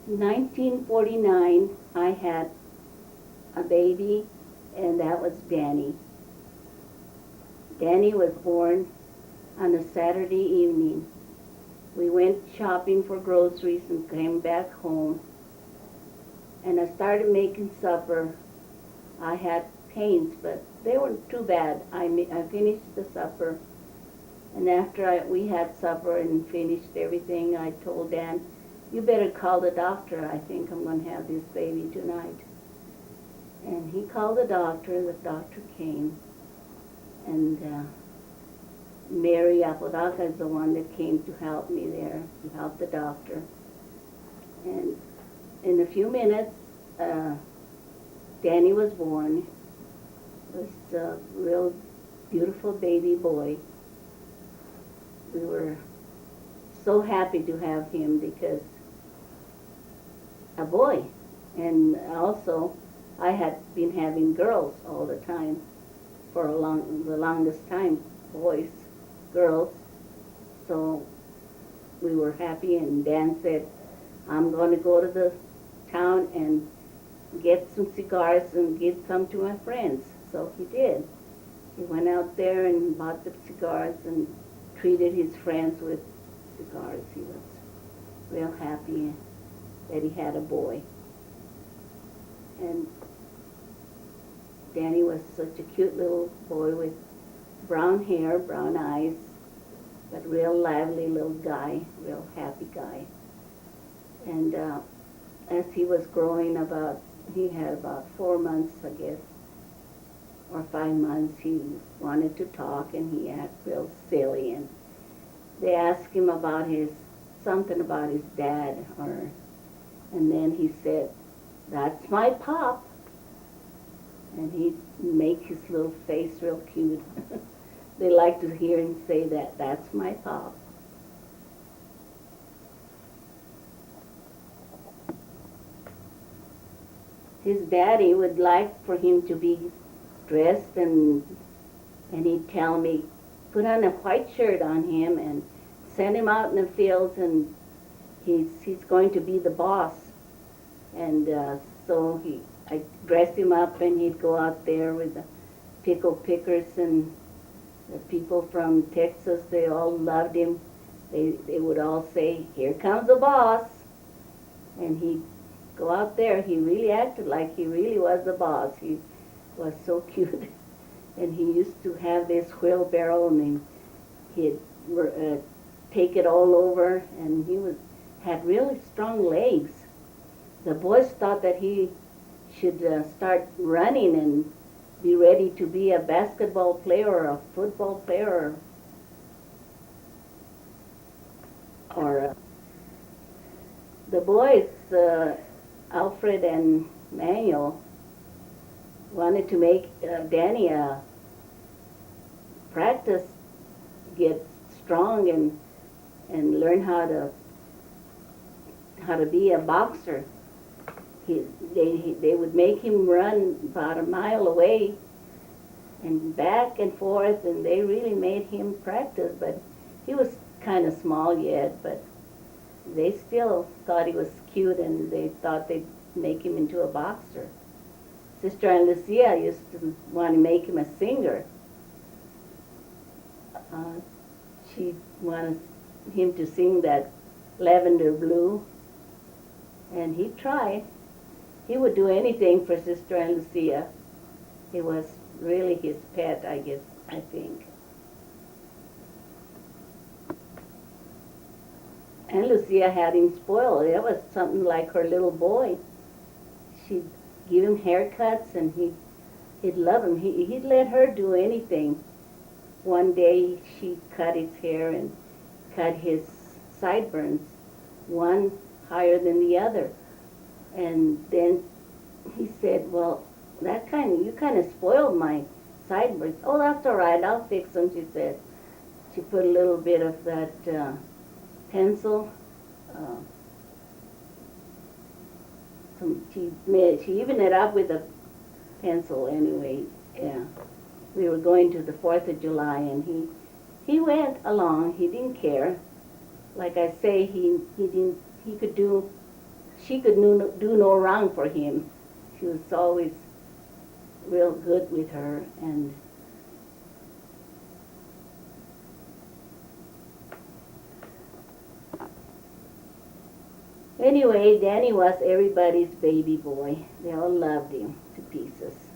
1949, I had a baby, and that was Danny. Danny was born on a Saturday evening. We went shopping for groceries and came back home, and I started making supper. I had pains, but they weren't too bad. I finished the supper, and after we had supper and finished everything, I told Dan, "You better call the doctor. I think I'm going to have this baby tonight." And he called the doctor. The doctor came, and Mary Apodaca is the one that came to help me there, to help the doctor. And in a few minutes, Danny was born. It was a real beautiful baby boy. We were so happy to have him because a boy. And also, I had been having girls all the time for the longest time, boys, girls. So we were happy, and Dan said, "I'm going to go to the town and get some cigars and give some to my friends." So he did. He went out there and bought the cigars and treated his friends with cigars. He was real happy that he had a boy. And Danny was such a cute little boy with brown hair, brown eyes, but real lively little guy, real happy guy. And as he was growing he had about 4 months, I guess, or 5 months, he wanted to talk, and he acted real silly. And they asked him about something about his dad, and then he said, "That's my pop." And he'd make his little face real cute. They like to hear him say that, "That's my pop." His daddy would like for him to be dressed, and he'd tell me, put on a white shirt on him and send him out in the fields, and he's going to be the boss. And so I dressed him up, and he'd go out there with the pickle pickers, and the people from Texas, they all loved him. They would all say, "Here comes the boss." And he'd go out there. He really acted like he really was the boss. He was so cute. And he used to have this wheelbarrow, and he'd take it all over, and had really strong legs. The boys thought that he should start running and be ready to be a basketball player or a football player or the boys, Alfred and Manuel, wanted to make Danny practice, get strong and learn how to be a boxer. They would make him run about a mile away and back and forth, and they really made him practice. But he was kind of small yet, but they still thought he was cute, and they thought they'd make him into a boxer. Sister Ann Lucia used to want to make him a singer. She wanted him to sing that Lavender Blue, and he tried. He would do anything for Sister Ann Lucia. It was really his pet, I think. Ann Lucia had him spoiled. It was something like her little boy. She'd give him haircuts, and he'd love him. He'd let her do anything. One day she cut his hair and cut his sideburns, one higher than the other. And then he said, "Well, you kind of spoiled my sideburns." "Oh, that's all right, I'll fix them," she said. She put a little bit of that pencil. She evened it up with a pencil anyway. Yeah. We were going to the 4th of July, and he went along. He didn't care. Like I say, he could do she could do no wrong for him. She was always real good with her, and anyway, Danny was everybody's baby boy. They all loved him to pieces.